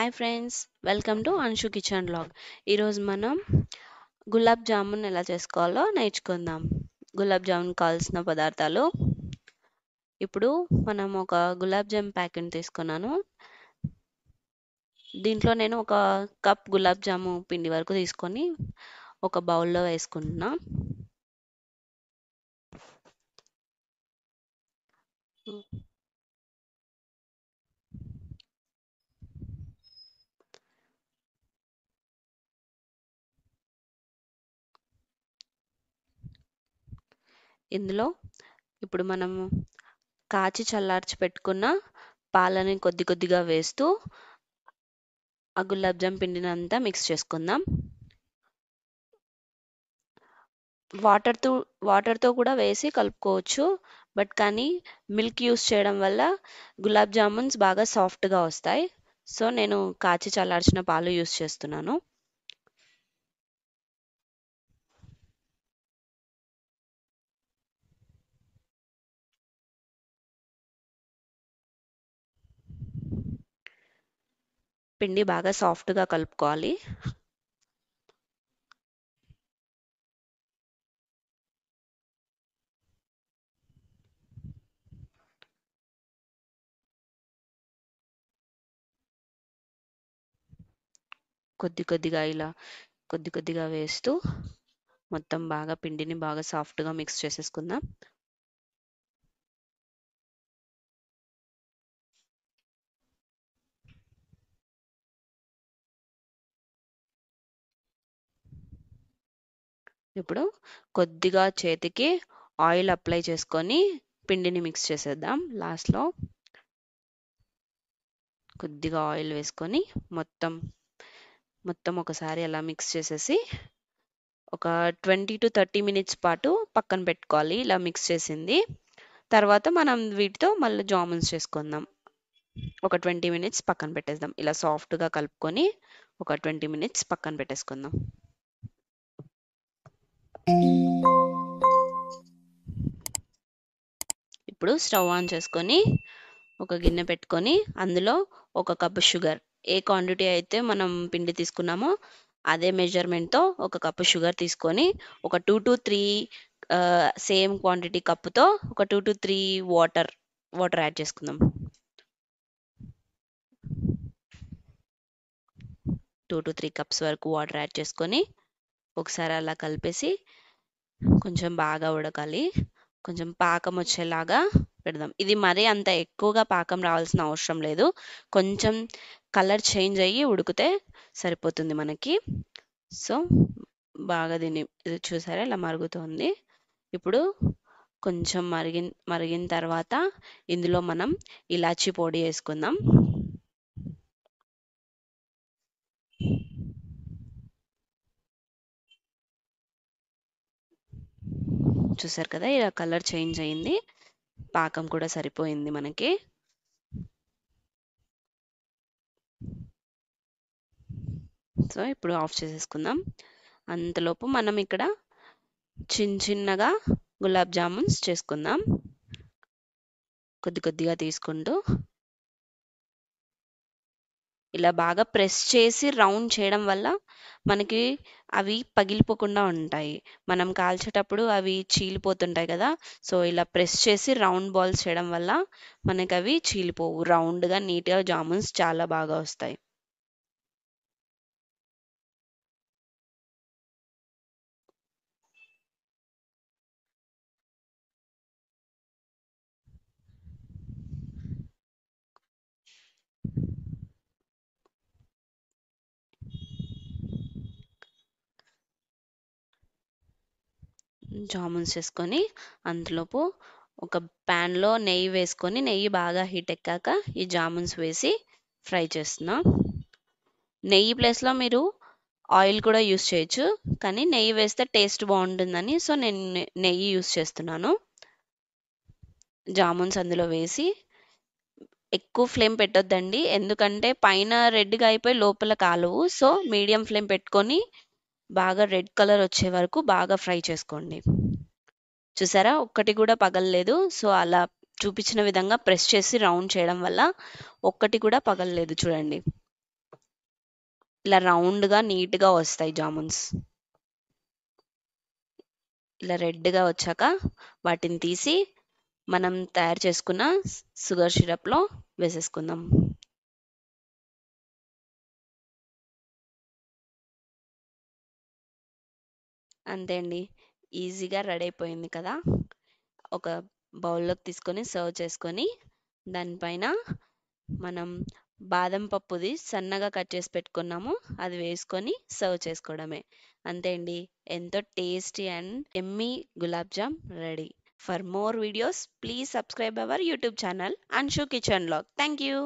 Hi friends, welcome to Anshu kitchen vlog. ఈరోజు మనం గులాబ్ జామున్ ఎలా చేసుకోవాలో నేర్చుకుందాం. గులాబ్ జామున్ కావాల్సిన పదార్థాలు. ఇప్పుడు మనం ఒక గులాబ్ జామ్ ప్యాకెట్ తీసుకున్నాను. దీంట్లో నేను ఒక కప్ గులాబ్ జాము పిండి వరకు తీసుకొని ఒక బౌల్లో వేసుకుంటున్నా. ఇందులో ఇప్పుడు మనము కాచి చల్లార్చి పెట్టుకున్న పాలని కొద్ది కొద్దిగా వేస్తూ ఆ గులాబ్ జామ్ పిండిని అంతా మిక్స్ చేసుకుందాం. వాటర్తో కూడా వేసి కలుపుకోవచ్చు. కానీ మిల్క్ యూస్ చేయడం వల్ల గులాబ్ జామున్స్ బాగా సాఫ్ట్గా వస్తాయి. సో నేను కాచి చల్లార్చిన పాలు యూస్ చేస్తున్నాను. పిండి బాగా సాఫ్ట్గా కలుపుకోవాలి. కొద్ది కొద్దిగా వేస్తూ మొత్తం బాగా పిండిని బాగా సాఫ్ట్గా మిక్స్ చేసేసుకుందాం. ఇప్పుడు కొద్దిగా చేతికి ఆయిల్ అప్లై చేసుకొని పిండిని మిక్స్ చేసేద్దాం. లాస్ట్లో కొద్దిగా ఆయిల్ వేసుకొని మొత్తం ఒకసారి అలా మిక్స్ చేసేసి ఒక 20 to 30 minutes పాటు పక్కన పెట్టుకోవాలి. ఇలా మిక్స్ చేసింది తర్వాత మనం వీటితో మళ్ళీ జామున్స్ చేసుకుందాం. ఒక 20 minutes పక్కన పెట్టేద్దాం. ఇలా సాఫ్ట్గా కలుపుకొని ఒక 20 minutes పక్కన పెట్టేసుకుందాం. ఇప్పుడు స్టవ్ ఆన్ చేసుకొని ఒక గిన్నె పెట్టుకొని అందులో ఒక కప్పు షుగర్, ఏ క్వాంటిటీ అయితే మనం పిండి తీసుకున్నామో అదే మెజర్మెంట్తో ఒక కప్పు షుగర్ తీసుకొని ఒక 2 to 3 సేమ్ క్వాంటిటీ కప్పుతో ఒక 2 to 3 వాటర్ యాడ్ చేసుకుందాం. 2 to 3 cups వరకు వాటర్ యాడ్ చేసుకొని ఒకసారి అలా కలిపేసి కొంచెం బాగా ఉడకాలి. కొంచెం పాకం వచ్చేలాగా పెడదాం. ఇది మరీ అంత ఎక్కువగా పాకం రావాల్సిన అవసరం లేదు. కొంచెం కలర్ చేంజ్ అయ్యి ఉడికితే సరిపోతుంది మనకి. సో బాగా ఇది చూసారా ఇలా మరుగుతుంది. ఇప్పుడు కొంచెం మరిగిన తర్వాత ఇందులో మనం ఇలాచీ పొడి వేసుకుందాం. చూసారు కదా ఇలా కలర్ చేంజ్ అయింది. పాకం కూడా సరిపోయింది మనకి. సో ఇప్పుడు ఆఫ్ చేసేసుకుందాం. అంతలోపు మనం ఇక్కడ చిన్నగా గులాబ్ జామున్స్ చేసుకుందాం. కొద్దిగా తీసుకుంటూ ఇలా బాగా ప్రెస్ చేసి రౌండ్ చేయడం వల్ల మనకి అవి పగిలిపోకుండా ఉంటాయి. మనం కాల్చేటప్పుడు అవి చీలిపోతుంటాయి కదా. సో ఇలా ప్రెస్ చేసి రౌండ్ బాల్స్ చేయడం వల్ల మనకి అవి చీలిపోవు. రౌండ్గా నీట్గా జామున్స్ చాలా బాగా వస్తాయి. జామున్స్ చేసుకొని అంతలోపు ఒక ప్యాన్లో నెయ్యి వేసుకొని నెయ్యి బాగా హీట్ ఎక్కాక ఈ జామున్స్ వేసి ఫ్రై చేస్తున్నా. నెయ్యి ప్లేస్లో మీరు ఆయిల్ కూడా యూస్ చేయొచ్చు, కానీ నెయ్యి వేస్తే టేస్ట్ బాగుంటుందని సో నేను నెయ్యి యూస్ చేస్తున్నాను. జామున్స్ అందులో వేసి ఎక్కువ ఫ్లేమ్ పెట్టొద్దండి, ఎందుకంటే పైన రెడ్గా అయిపోయి లోపల కాలవు. సో మీడియం ఫ్లేమ్ పెట్టుకొని బాగా రెడ్ కలర్ వచ్చే వరకు బాగా ఫ్రై చేసుకోండి. చూసారా ఒక్కటి కూడా పగలలేదు. సో అలా చూపించిన విధంగా ప్రెస్ చేసి రౌండ్ చేయడం వల్ల ఒక్కటి కూడా పగలలేదు చూడండి. ఇలా రౌండ్గా నీట్గా వస్తాయి జామున్స్. ఇలా రెడ్గా వచ్చాక వాటిని తీసి మనం తయారు చేసుకున్న షుగర్ సిరప్లో వేసేసుకుందాం. అంతే అండి, ఈజీగా రెడీ అయిపోయింది కదా. ఒక బౌల్లోకి తీసుకొని సర్వ్ చేసుకొని దానిపైన మనం బాదం పప్పుది సన్నగా కట్ చేసి పెట్టుకున్నాము, అది వేసుకొని సర్వ్ చేసుకోవడమే. అంతే అండి, ఎంతో tasty and yummy gulab jam ready. For more videos please subscribe our YouTube channel Anshu kitchen లాగ్. Thank you.